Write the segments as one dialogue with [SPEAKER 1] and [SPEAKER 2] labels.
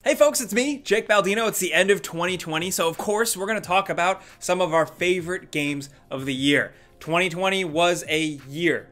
[SPEAKER 1] Hey folks, it's me, Jake Baldino. It's the end of 2020, so of course we're going to talk about some of our favorite games of the year. 2020 was a year.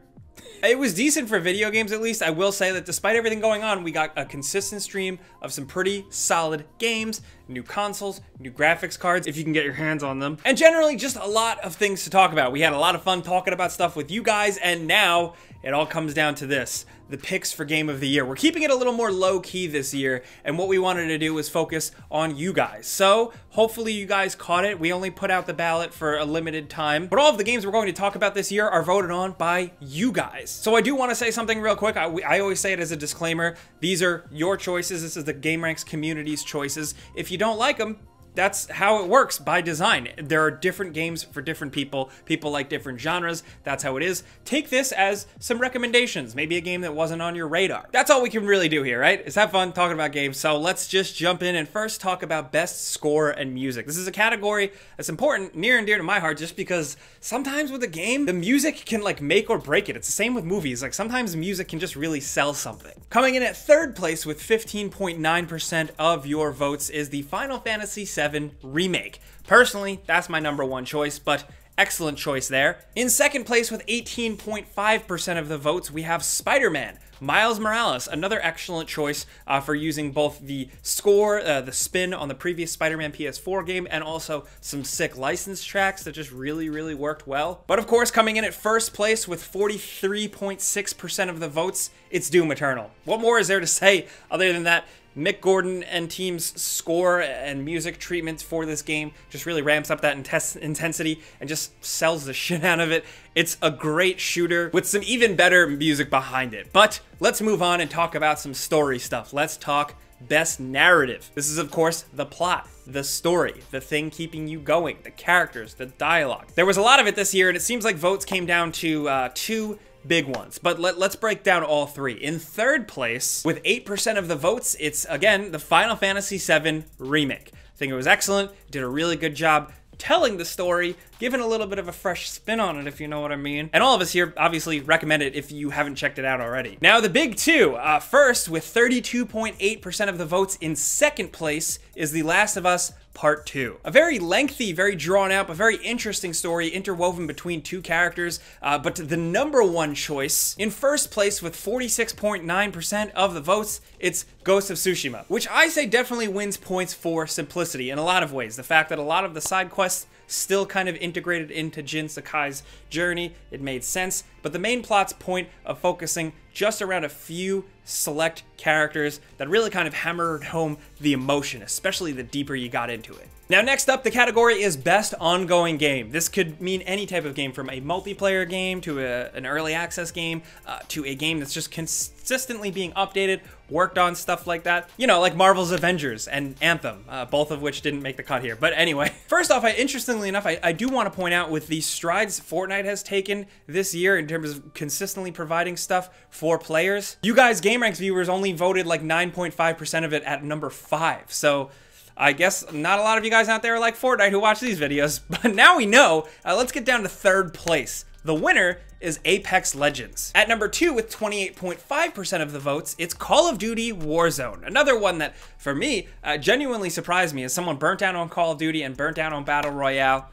[SPEAKER 1] It was decent for video games, at least. I will say that despite everything going on, we got a consistent stream of some pretty solid games, new consoles, new graphics cards, if you can get your hands on them, and generally just a lot of things to talk about. We had a lot of fun talking about stuff with you guys, and now it all comes down to this. The picks for Game of the Year. We're keeping it a little more low-key this year, and what we wanted to do was focus on you guys. So, hopefully you guys caught it. We only put out the ballot for a limited time, but all of the games we're going to talk about this year are voted on by you guys. So I do want to say something real quick. I always say it as a disclaimer. These are your choices. This is the gameranx community's choices. If you don't like them, that's how it works by design. There are different games for different people. People like different genres. That's how it is. Take this as some recommendations. Maybe a game that wasn't on your radar. That's all we can really do here, right? Is have fun talking about games. So let's just jump in and first talk about best score and music. This is a category that's important, near and dear to my heart, just because sometimes with a game, the music can like make or break it. It's the same with movies. Like sometimes music can just really sell something. Coming in at third place with 15.9% of your votes is the Final Fantasy VII Remake. Personally, that's my #1 choice, but excellent choice there. In second place with 18.5% of the votes, we have Spider-Man Miles Morales, another excellent choice for using both the score, the spin on the previous Spider-Man PS4 game, and also some sick license tracks that just really worked well. But of course, coming in at first place with 43.6% of the votes, it's Doom Eternal. What more is there to say other than that? Mick Gordon and team's score and music treatments for this game just really ramps up that intensity and just sells the shit out of it. It's a great shooter with some even better music behind it. But let's move on and talk about some story stuff. Let's talk best narrative. This is, of course, the plot, the story, the thing keeping you going, the characters, the dialogue. There was a lot of it this year, and it seems like votes came down to two big ones, but let's break down all three. In third place, with 8% of the votes, it's again the Final Fantasy VII Remake. I think it was excellent, did a really good job telling the story, giving a little bit of a fresh spin on it, if you know what I mean. And all of us here obviously recommend it if you haven't checked it out already. Now the big two, first with 32.8% of the votes in second place is The Last of Us Part 2. A very lengthy, very drawn out, but very interesting story interwoven between two characters, but the #1 choice, in first place with 46.9% of the votes, it's Ghost of Tsushima, which I say definitely wins points for simplicity in a lot of ways. The fact that a lot of the side quests still kind of integrated into Jin Sakai's journey, it made sense, but the main plot's point of focusing just around a few select characters that really kind of hammered home the emotion, especially the deeper you got into it. Now next up, the category is best ongoing game. This could mean any type of game, from a multiplayer game to an early access game to a game that's just consistently being updated, worked on, stuff like that. You know, like Marvel's Avengers and Anthem, both of which didn't make the cut here. But anyway, first off, interestingly enough, I do want to point out with the strides Fortnite has taken this year in terms of consistently providing stuff for players, you guys gameranx viewers only voted like 9.5% of it at #5. So I guess not a lot of you guys out there are like Fortnite who watch these videos, but now we know. Let's get down to third place. The winner is Apex Legends. At #2 with 28.5% of the votes, it's Call of Duty Warzone. Another one that, for me, genuinely surprised me as someone burnt out on Call of Duty and burnt out on Battle Royale.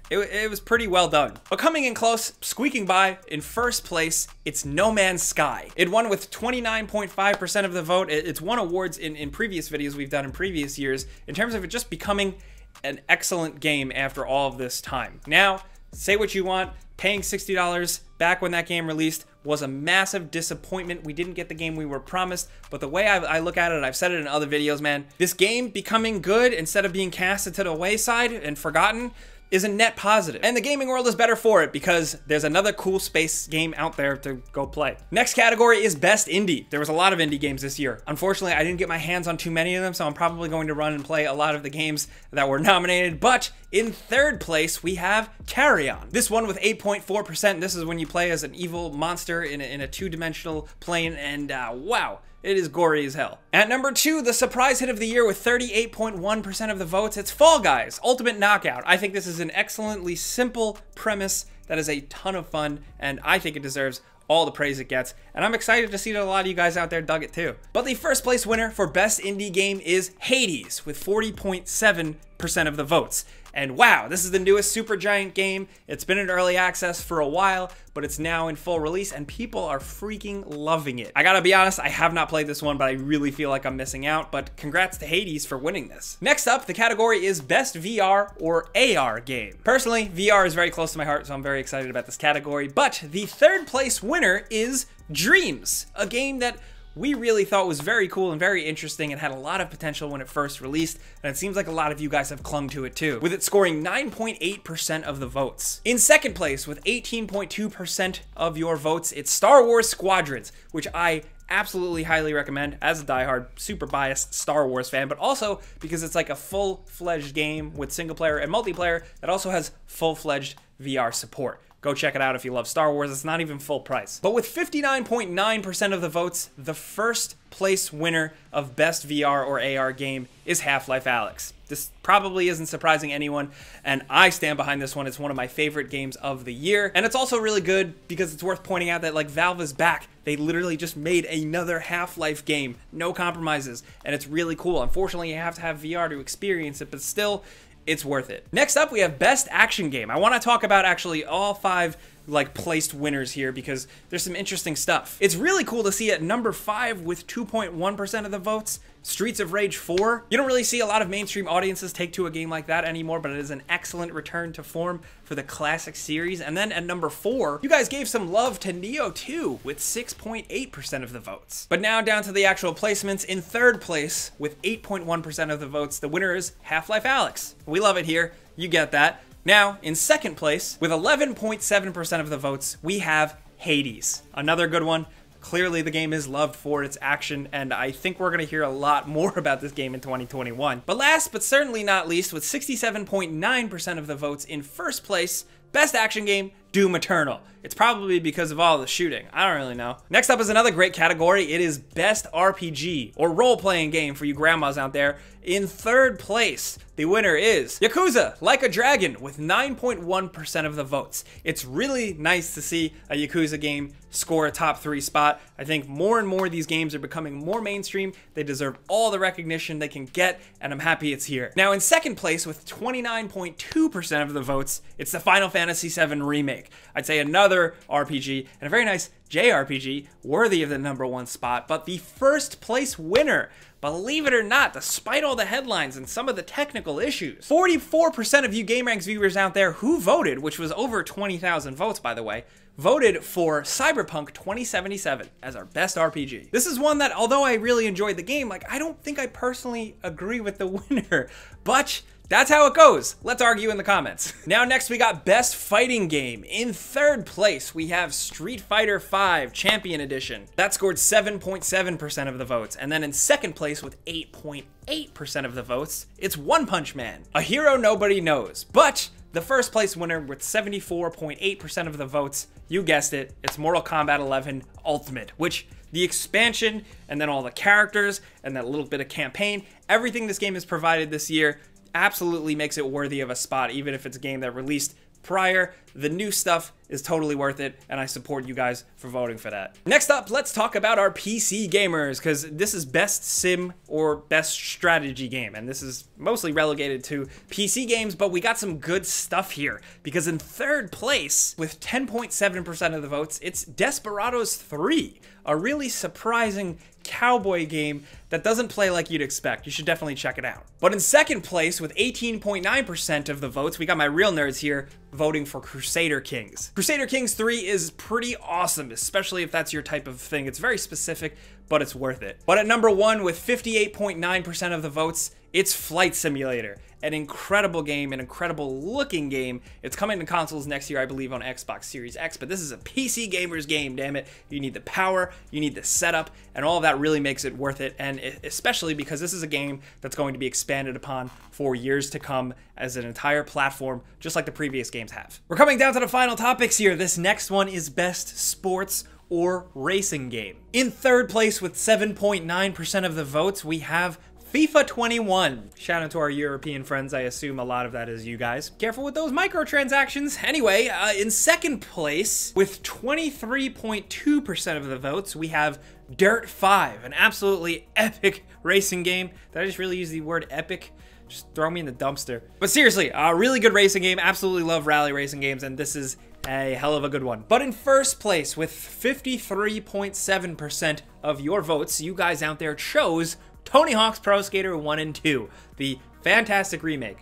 [SPEAKER 1] It was pretty well done. But coming in close, squeaking by, in first place, it's No Man's Sky. It won with 29.5% of the vote. It's won awards in previous videos we've done in previous years in terms of it just becoming an excellent game after all of this time. Now, say what you want, paying $60 back when that game released was a massive disappointment. We didn't get the game we were promised, but the way I look at it, I've said it in other videos, man, this game becoming good instead of being casted to the wayside and forgotten is a net positive. And the gaming world is better for it because there's another cool space game out there to go play. Next category is Best Indie. There was a lot of indie games this year. Unfortunately, I didn't get my hands on too many of them, so I'm probably going to run and play a lot of the games that were nominated. But in third place, we have Carry On. This one with 8.4%. This is when you play as an evil monster in a two-dimensional plane, and wow. It is gory as hell. At number 2, the surprise hit of the year with 38.1% of the votes, it's Fall Guys Ultimate Knockout. I think this is an excellently simple premise that is a ton of fun, and I think it deserves all the praise it gets. and I'm excited to see that a lot of you guys out there dug it too. But the first place winner for best indie game is Hades with 40.7% of the votes. And wow, this is the newest Supergiant game. It's been in early access for a while, but it's now in full release and people are freaking loving it. I gotta be honest, I have not played this one, but I really feel like I'm missing out, but congrats to Hades for winning this. Next up, the category is Best VR or AR Game. Personally, VR is very close to my heart, so I'm very excited about this category, but the third place winner is Dreams, a game that we really thought was very cool and very interesting and had a lot of potential when it first released, and it seems like a lot of you guys have clung to it too, with it scoring 9.8% of the votes. In second place, with 18.2% of your votes, it's Star Wars Squadrons, which I absolutely highly recommend as a diehard, super biased Star Wars fan, but also because it's like a full-fledged game with single player and multiplayer that also has full-fledged VR support. Go check it out if you love Star Wars. It's not even full price. But with 59.9% of the votes, the first place winner of Best VR or AR Game is Half-Life Alyx. This probably isn't surprising anyone, and I stand behind this one. It's one of my favorite games of the year, and it's also really good because it's worth pointing out that like Valve is back. They literally just made another Half-Life game, no compromises, and it's really cool. Unfortunately, you have to have VR to experience it, but still, it's worth it. Next up, we have Best Action Game. I want to talk about actually all 5 like placed winners here because there's some interesting stuff. It's really cool to see at number 5 with 2.1% of the votes, Streets of Rage 4. You don't really see a lot of mainstream audiences take to a game like that anymore, but it is an excellent return to form for the classic series. And then at number 4, you guys gave some love to Neo 2 with 6.8% of the votes. But now down to the actual placements. In third place with 8.1% of the votes, the winner is Half-Life Alyx. We love it here. You get that. Now, in second place, with 11.7% of the votes, we have Hades. Another good one. Clearly, the game is loved for its action, and I think we're going to hear a lot more about this game in 2021. But last, but certainly not least, with 67.9% of the votes in first place, Best Action Game, Doom Eternal. It's probably because of all the shooting. I don't really know. Next up is another great category. It is Best RPG, or role-playing game for you grandmas out there. In third place, the winner is Yakuza Like a Dragon with 9.1% of the votes. It's really nice to see a Yakuza game score a top 3 spot. I think more and more of these games are becoming more mainstream. They deserve all the recognition they can get, and I'm happy it's here. Now, in second place with 29.2% of the votes, it's the Final Fantasy VII Remake. I'd say another RPG and a very nice JRPG worthy of the #1 spot, but the first place winner, believe it or not, despite all the headlines and some of the technical issues, 44% of you gameranx viewers out there who voted, which was over 20,000 votes by the way, voted for Cyberpunk 2077 as our best RPG. This is one that, although I really enjoyed the game, like I don't think I personally agree with the winner, but that's how it goes. Let's argue in the comments. Now next we got Best Fighting Game. In third place we have Street Fighter V Champion Edition. That scored 7.7% of the votes. And then in second place with 8.8% of the votes, it's One Punch Man, a hero nobody knows. But the first place winner with 74.8% of the votes, you guessed it, it's Mortal Kombat 11 Ultimate, which the expansion and then all the characters and that little bit of campaign, everything this game has provided this year absolutely makes it worthy of a spot, even if it's a game that released prior. The new stuff is totally worth it, and I support you guys for voting for that. Next up, let's talk about our PC gamers, because this is Best Sim or Best Strategy Game, and this is mostly relegated to PC games, but we got some good stuff here, because in third place, with 10.7% of the votes, it's Desperados 3, a really surprising cowboy game that doesn't play like you'd expect. You should definitely check it out. But in second place, with 18.9% of the votes, we got my real nerds here voting for Crusader Kings. Crusader Kings 3 is pretty awesome, especially if that's your type of thing. It's very specific, but it's worth it. But at #1 with 58.9% of the votes, it's Flight Simulator. An incredible game, an incredible looking game. It's coming to consoles next year, I believe, on Xbox Series X, but this is a PC gamer's game, damn it. You need the power, you need the setup, and all of that really makes it worth it, and especially because this is a game that's going to be expanded upon for years to come as an entire platform, just like the previous games have. We're coming down to the final topics here. This next one is Best Sports or Racing Game. In third place with 7.9% of the votes, we have FIFA 21. Shout out to our European friends. I assume a lot of that is you guys. Careful with those microtransactions. Anyway, in second place, with 23.2% of the votes, we have Dirt 5, an absolutely epic racing game. Did I just really use the word epic? Just throw me in the dumpster. But seriously, a really good racing game. Absolutely love rally racing games, and this is a hell of a good one. But in first place, with 53.7% of your votes, you guys out there chose Tony Hawk's Pro Skater 1 and 2, the fantastic remake.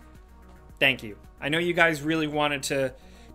[SPEAKER 1] Thank you. I know you guys really wanted to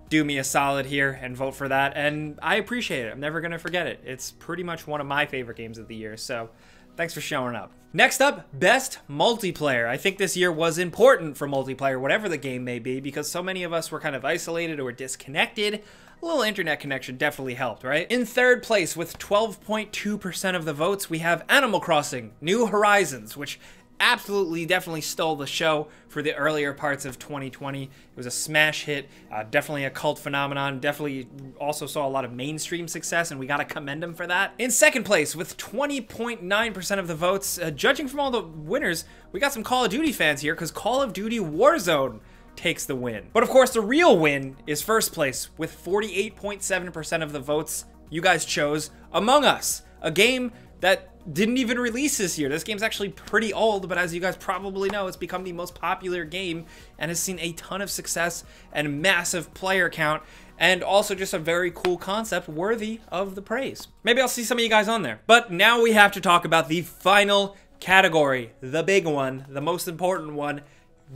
[SPEAKER 1] do me a solid here and vote for that, and I appreciate it. I'm never gonna forget it. It's pretty much one of my favorite games of the year, so thanks for showing up. Next up, best multiplayer. I think this year was important for multiplayer, whatever the game may be, because so many of us were kind of isolated or disconnected. A little internet connection definitely helped, right? In third place, with 12.2% of the votes, we have Animal Crossing: New Horizons, which absolutely definitely stole the show for the earlier parts of 2020. It was a smash hit, definitely a cult phenomenon, definitely also saw a lot of mainstream success, and we gotta commend them for that. In second place, with 20.9% of the votes, judging from all the winners, we got some Call of Duty fans here, because Call of Duty Warzone takes the win. But of course, the real win is first place, with 48.7% of the votes you guys chose Among Us, a game that didn't even release this year. This game's actually pretty old, but as you guys probably know, it's become the most popular game and has seen a ton of success and massive player count, and also just a very cool concept worthy of the praise. Maybe I'll see some of you guys on there. But now we have to talk about the final category, the big one, the most important one,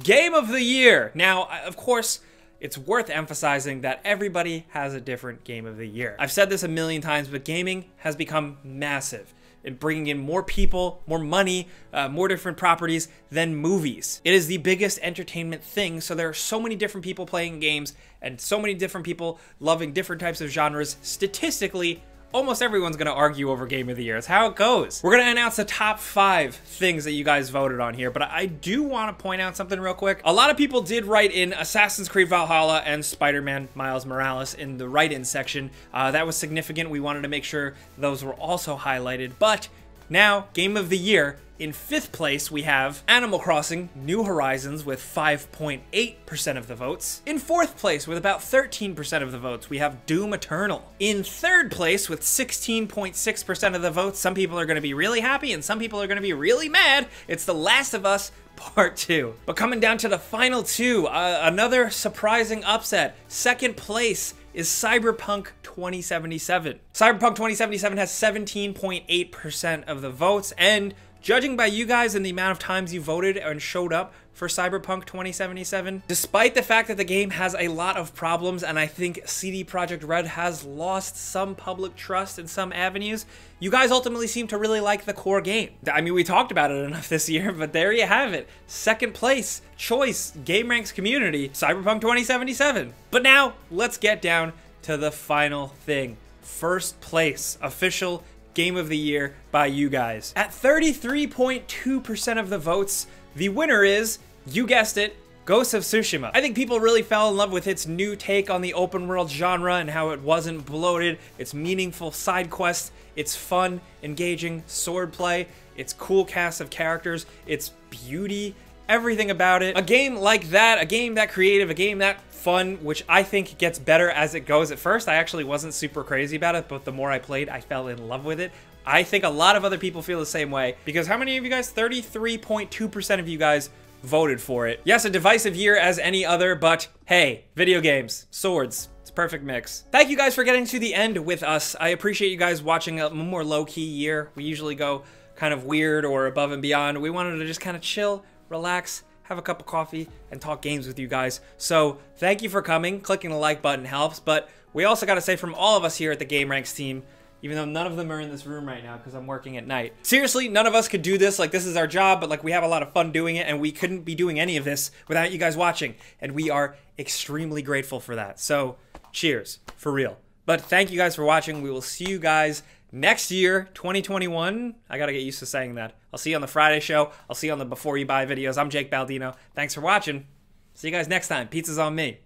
[SPEAKER 1] Game of the Year. Now, of course, it's worth emphasizing that everybody has a different Game of the Year. I've said this a million times, but gaming has become massive, and bringing in more people, more money, more different properties than movies. It is the biggest entertainment thing, so there are so many different people playing games and so many different people loving different types of genres. Statistically, almost everyone's gonna argue over Game of the Year. It's how it goes. We're gonna announce the top 5 things that you guys voted on here, but I do wanna point out something real quick. A lot of people did write in Assassin's Creed Valhalla and Spider-Man Miles Morales in the write-in section. That was significant. We wanted to make sure those were also highlighted, but now, Game of the Year, in 5th place, we have Animal Crossing: New Horizons with 5.8% of the votes. In 4th place, with about 13% of the votes, we have Doom Eternal. In 3rd place, with 16.6% of the votes, some people are going to be really happy and some people are going to be really mad, it's The Last of Us Part 2. But coming down to the final 2, another surprising upset. 2nd place is Cyberpunk 2077. Cyberpunk 2077 has 17.8% of the votes, and judging by you guys and the amount of times you voted and showed up for Cyberpunk 2077, despite the fact that the game has a lot of problems, and I think CD Projekt Red has lost some public trust in some avenues, you guys ultimately seem to really like the core game. I mean, we talked about it enough this year, but there you have it. 2nd place choice, gameranx community, Cyberpunk 2077. But now, let's get down to the final thing. First place, official Game of the Year by you guys. At 33.2% of the votes, the winner is, you guessed it, Ghost of Tsushima. I think people really fell in love with its new take on the open world genre and how it wasn't bloated, its meaningful side quests, its fun, engaging swordplay, its cool cast of characters, its beauty, everything about it. A game like that, a game that creative, a game that fun, which I think gets better as it goes. At first, I actually wasn't super crazy about it, but the more I played, I fell in love with it. I think a lot of other people feel the same way, because how many of you guys? 33.2% of you guys voted for it. Yes, a divisive year as any other, but hey, video games, swords, it's a perfect mix. Thank you guys for getting to the end with us. I appreciate you guys watching a more low-key year. We usually go kind of weird or above and beyond. We wanted to just kind of chill, relax, have a cup of coffee, and talk games with you guys. So thank you for coming. Clicking the like button helps, but we also got to say, from all of us here at the gameranx team, even though none of them are in this room right now because I'm working at night, seriously, none of us could do this. Like, this is our job, but like, we have a lot of fun doing it, and we couldn't be doing any of this without you guys watching, and we are extremely grateful for that. So cheers, for real. But thank you guys for watching. We will see you guys next year, 2021. I gotta get used to saying that. I'll see you on the Friday show. I'll see you on the Before You Buy videos. I'm Jake Baldino. Thanks for watching. See you guys next time. Pizza's on me.